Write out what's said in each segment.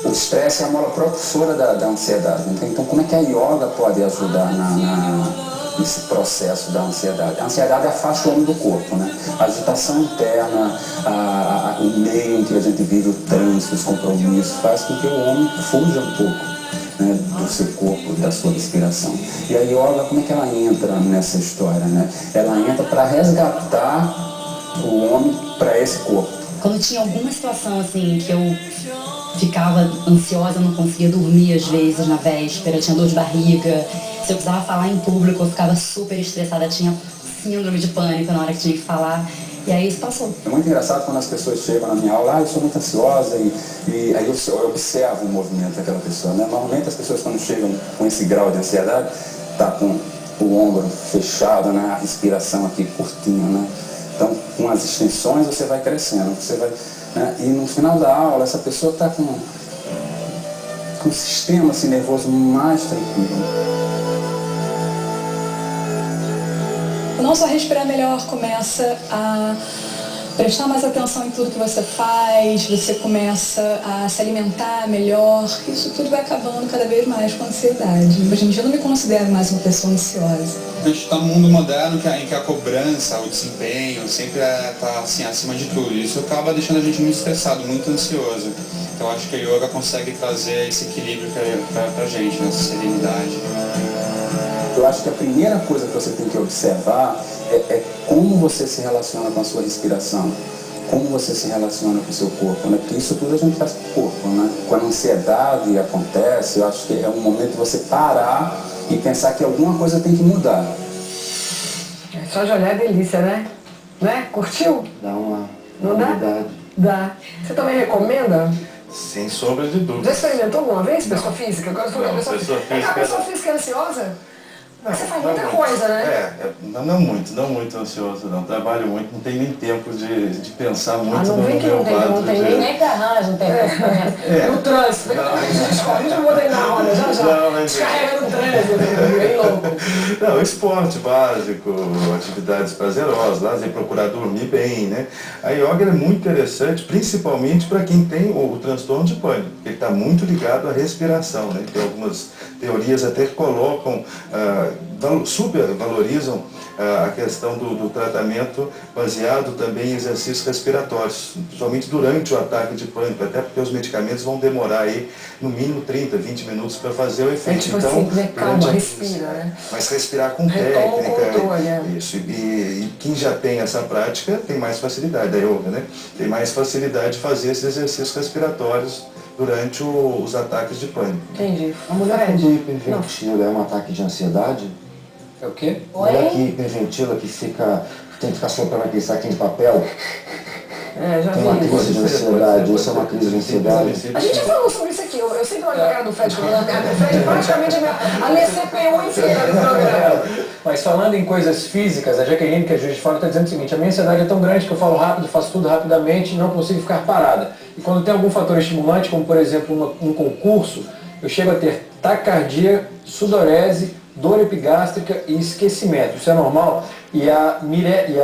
o estresse é a mola propulsora da ansiedade. Então, como é que a yoga pode ajudar nesse processo da ansiedade? A ansiedade afasta o homem do corpo, né? A agitação interna, o meio em que a gente vive, o trânsito, os compromissos, faz com que o homem fuja um pouco, né, do seu corpo, da sua respiração. E a yoga, como é que ela entra nessa história, né? Ela entra para resgatar o homem para esse corpo. Quando tinha alguma situação assim que eu ficava ansiosa, não conseguia dormir às vezes na véspera, tinha dor de barriga, se eu precisava falar em público eu ficava super estressada, tinha síndrome de pânico na hora que tinha que falar. E aí isso passou. É muito engraçado quando as pessoas chegam na minha aula, eu sou muito ansiosa, e aí eu observo o movimento daquela pessoa, né? Normalmente as pessoas quando chegam com esse grau de ansiedade, tá com o ombro fechado, né? A respiração aqui curtinha, né? Então, com as extensões você vai crescendo, né? E no final da aula essa pessoa está com o sistema assim, nervoso mais tranquilo. Não só respirar melhor, começa a prestar mais atenção em tudo que você faz, você começa a se alimentar melhor, isso tudo vai acabando cada vez mais com a ansiedade. Hoje em dia eu não me considero mais uma pessoa ansiosa. A gente está num mundo moderno em que a cobrança, o desempenho sempre está assim, acima de tudo. Isso acaba deixando a gente muito estressado, muito ansioso. Então eu acho que a yoga consegue trazer esse equilíbrio para a gente, essa serenidade. Eu acho que a primeira coisa que você tem que observar é como você se relaciona com a sua respiração, como você se relaciona com o seu corpo, né? Porque isso tudo a gente faz com o corpo, né? Quando a ansiedade acontece, eu acho que é um momento de você parar e pensar que alguma coisa tem que mudar. Só de olhar é delícia, né? Curtiu? Dá uma Não dá? Dá. Você também recomenda? Sem sombra de dúvida. Já experimentou alguma vez pessoa física? Agora Não, pessoa física. A pessoa física é ansiosa? Não, você faz muita coisa, né? Não muito ansioso, não. Trabalho muito, não tenho nem tempo de pensar muito não no vem que meu não tem, quadro não tem nem que arranja, não tem. No trânsito, a gente botei na roda, já. Descarrega no trânsito, bem louco. Não, esporte básico, atividades prazerosas, lazer, procurar dormir bem, né? A yoga é muito interessante, principalmente para quem tem o transtorno de pânico, porque ele está muito ligado à respiração, né? Tem algumas teorias até que colocam, supervalorizam a questão do tratamento baseado também em exercícios respiratórios, principalmente durante o ataque de pânico, até porque os medicamentos vão demorar aí no mínimo 30, 20 minutos para fazer o efeito. Tipo então, assim, calma, respira, né? Mas respirar com técnica. Controle, isso. E quem já tem essa prática tem mais facilidade, da yoga, né? Tem mais facilidade de fazer esses exercícios respiratórios durante os ataques de pânico. Entendi. A mulher quando hiperventila é um ataque de ansiedade? É o quê? A mulher que hiperventila, que tem que ficar soprando aquele saquinho de papel. Já tem uma crise de ansiedade, isso é uma crise de ansiedade. A gente já falou sobre isso aqui, eu sempre olho pra cara do Fred, quando eu olho pra cara do Fred, praticamente a minha CPU inteira do programa. Mas falando em coisas físicas, a Jaqueline, que é juiz de fora, está dizendo o seguinte: a minha ansiedade é tão grande que eu falo rápido, faço tudo rapidamente e não consigo ficar parada. E quando tem algum fator estimulante, como por exemplo um concurso, eu chego a ter taquicardia, sudorese, dor epigástrica e esquecimento. Isso é normal? E a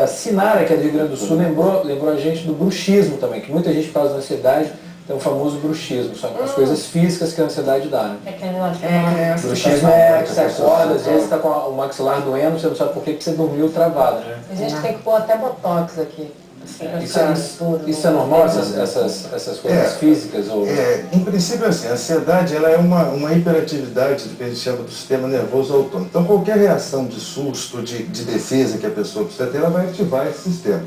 Sinara, que é do Rio Grande do Sul, lembrou a gente do bruxismo também, que muita gente, por causa da ansiedade, tem o famoso bruxismo, são as coisas físicas que a ansiedade dá, né? Bruxismo é que você acorda, às vezes está com o maxilar doendo, você não sabe por que você dormiu travado, né? A gente tem que pôr até botox aqui. Isso é normal, essas coisas físicas? Ou... Em princípio, assim, a ansiedade ela é uma hiperatividade do que a gente chama do sistema nervoso autônomo. Então, qualquer reação de susto, de defesa que a pessoa precisa ter, ela vai ativar esse sistema.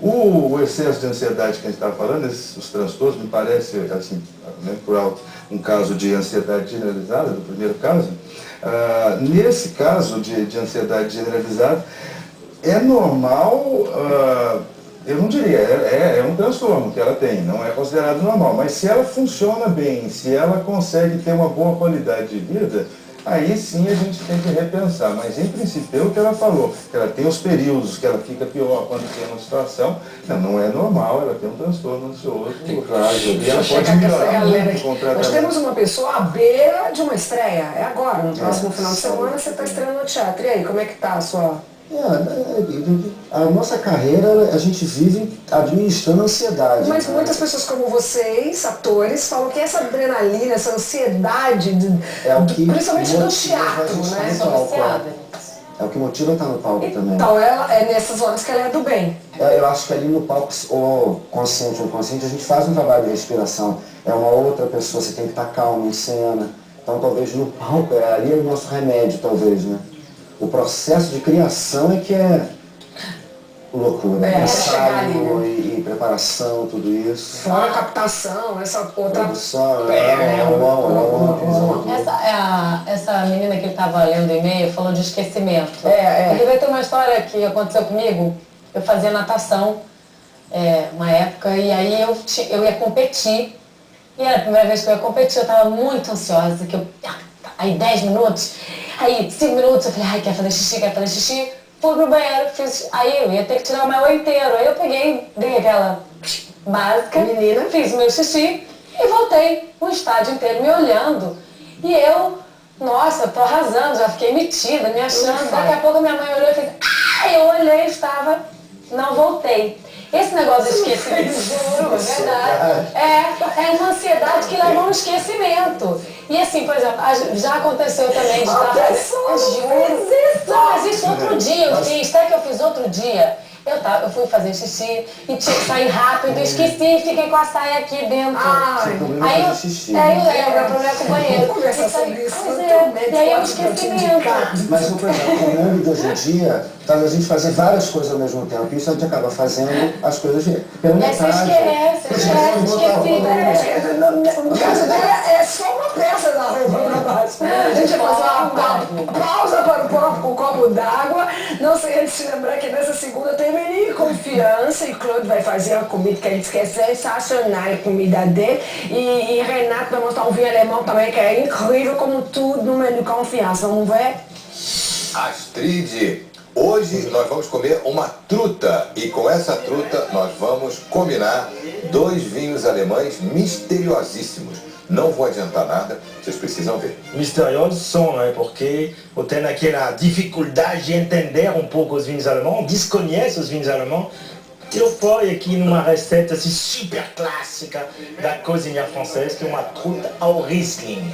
O excesso de ansiedade que a gente estava falando, os transtornos, me parece, assim, né, por alto, um caso de ansiedade generalizada, do primeiro caso. Nesse caso de ansiedade generalizada, é normal... eu não diria, é um transtorno que ela tem, não é considerado normal, mas se ela funciona bem, se ela consegue ter uma boa qualidade de vida, aí sim a gente tem que repensar. Mas em princípio, é o que ela falou, que ela tem os períodos que ela fica pior quando tem uma situação, não é normal, ela tem um transtorno ansioso, e ela pode melhorar muito com o tratamento. Nós temos uma pessoa à beira de uma estreia, é agora, no próximo final de semana você está estreando no teatro, e aí, como é que está a sua... A nossa carreira, a gente vive administrando a ansiedade. Mas muitas pessoas como vocês, atores, falam que essa adrenalina, essa ansiedade, principalmente do teatro, né? Sou viciada. É o que motiva estar no palco também. Então, ela, é nessas horas que ela é do bem. Eu acho que ali no palco, ou consciente ou inconsciente, a gente faz um trabalho de respiração. É uma outra pessoa, você tem que estar calmo em cena. Então, talvez no palco, ali é o nosso remédio, talvez, né? O processo de criação é que é loucura. Ensaio e preparação, tudo isso. Fora a captação, essa outra... Produção, Essa menina que ele estava lendo o e-mail falou de esquecimento. Ele vai ter uma história que aconteceu comigo. Eu fazia natação uma época e aí eu ia competir. E era a primeira vez que eu ia competir, eu estava muito ansiosa. Aí 10 minutos, aí 5 minutos, eu falei, ai, quero fazer xixi. Fui pro banheiro, aí eu ia ter que tirar o meu inteiro. Aí eu peguei, dei aquela básica, menina, fiz o meu xixi e voltei o estádio inteiro me olhando. E eu, nossa, tô arrasando, já fiquei metida, me achando. Daqui a pouco minha mãe olhou e fez, eu olhei, não voltei. Esse negócio de esquecimento, juro, é verdade. É uma ansiedade que leva a um esquecimento. E assim, por exemplo, já aconteceu também de estar... Juro. Não, mas isso outro dia eu fiz, até que eu fiz outro dia. Eu fui fazer xixi e tinha que sair rápido, esqueci e fiquei com a saia aqui dentro. Aí eu lembro, problema com o banheiro. Conversar sobre isso. E aí é um esquecimento. Mas, por exemplo, no mundo de hoje em dia, tá, a gente fazer várias coisas ao mesmo tempo. Isso a gente acaba fazendo as coisas pela metade. No caso dele é só uma peça da roupa pra baixo. A gente vai fazer uma pausa para o copo d'água. Não sei antes de lembrar que nessa segunda tem Confiança e Claude vai fazer a comida que ele diz que é sensacional, a comida dele. E Renato vai mostrar um vinho alemão também que é incrível, como tudo no menu Confiança. Vamos ver? Astrid, hoje nós vamos comer uma truta e com essa truta nós vamos combinar 2 vinhos alemães misteriosíssimos. Não vou adiantar nada, vocês precisam ver. Misteriosos são, né? Porque eu tenho aquela dificuldade de entender um pouco os vinhos alemães, desconheço os vinhos alemães. Eu fui aqui numa receita assim, super clássica da cozinha francesa, que é uma truta ao Riesling.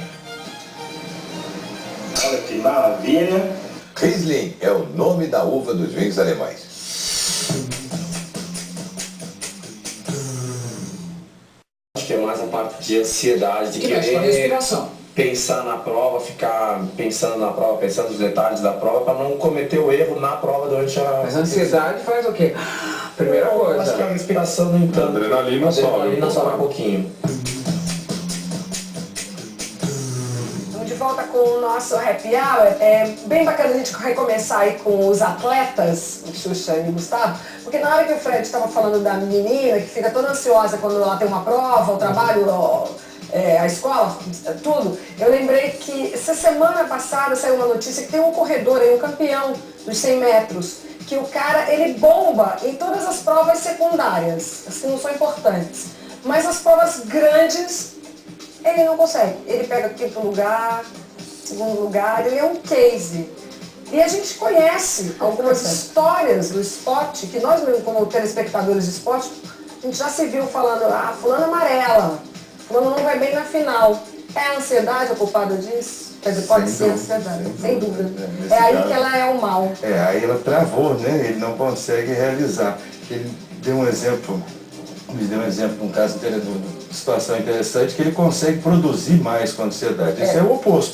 Olha que maravilha! Riesling é o nome da uva dos vinhos alemães. Acho que é mais a parte de ansiedade, de querer pensar na prova, ficar pensando na prova, pensando nos detalhes da prova, para não cometer o erro na prova durante a... Mas a ansiedade faz o quê? Primeira coisa. Acho que a respiração não entanto. A adrenalina sobe um pouquinho. De volta com o nosso happy hour, é bem bacana a gente recomeçar aí com os atletas, o Xuxa e o Gustavo, porque na hora que o Fred estava falando da menina que fica toda ansiosa quando ela tem uma prova, o trabalho, a escola, tudo, eu lembrei que essa semana passada saiu uma notícia que tem um corredor aí, um campeão dos 100 metros, que o cara, ele bomba em todas as provas secundárias, as que não são importantes, mas as provas grandes ele não consegue. Ele pega 5º lugar, 2º lugar, ele é um case. E a gente conhece algumas histórias do esporte, que nós mesmo como telespectadores de esporte, a gente já se viu falando, fulano amarela, fulano não vai bem na final. É a ansiedade a culpada disso? Quer dizer, pode ser a ansiedade, sem dúvida. É aí que ela é o mal. Aí ela travou, né? Ele não consegue realizar. Ele deu um exemplo, me deu um exemplo de um caso de situação interessante, que ele consegue produzir mais com a ansiedade. Isso é o oposto.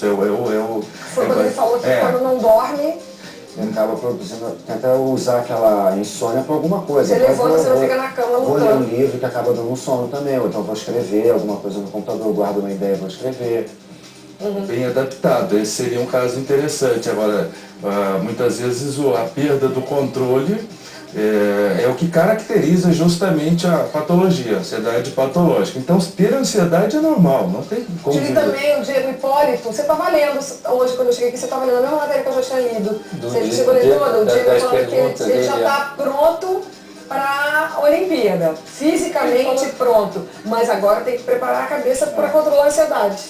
Foi quando ele falou que quando não dorme... Ele acaba produzindo, tenta usar aquela insônia para alguma coisa. Você levanta, você não fica na cama lutando. Vou ler um livro que acaba dando um sono também, ou então vou escrever alguma coisa no computador, guardo uma ideia, vou escrever. Bem adaptado, esse seria um caso interessante. Agora, muitas vezes a perda do controle é o que caracteriza justamente a patologia, a ansiedade patológica. Então, ter ansiedade é normal, não tem como Tive também o Diego Hipólito, você estava lendo, hoje quando eu cheguei aqui, você estava lendo a mesma matéria que eu já tinha lido. Você chegou lendo toda, o Diego falando que ele já está pronto para a Olimpíada, fisicamente pronto, mas agora tem que preparar a cabeça para controlar a ansiedade.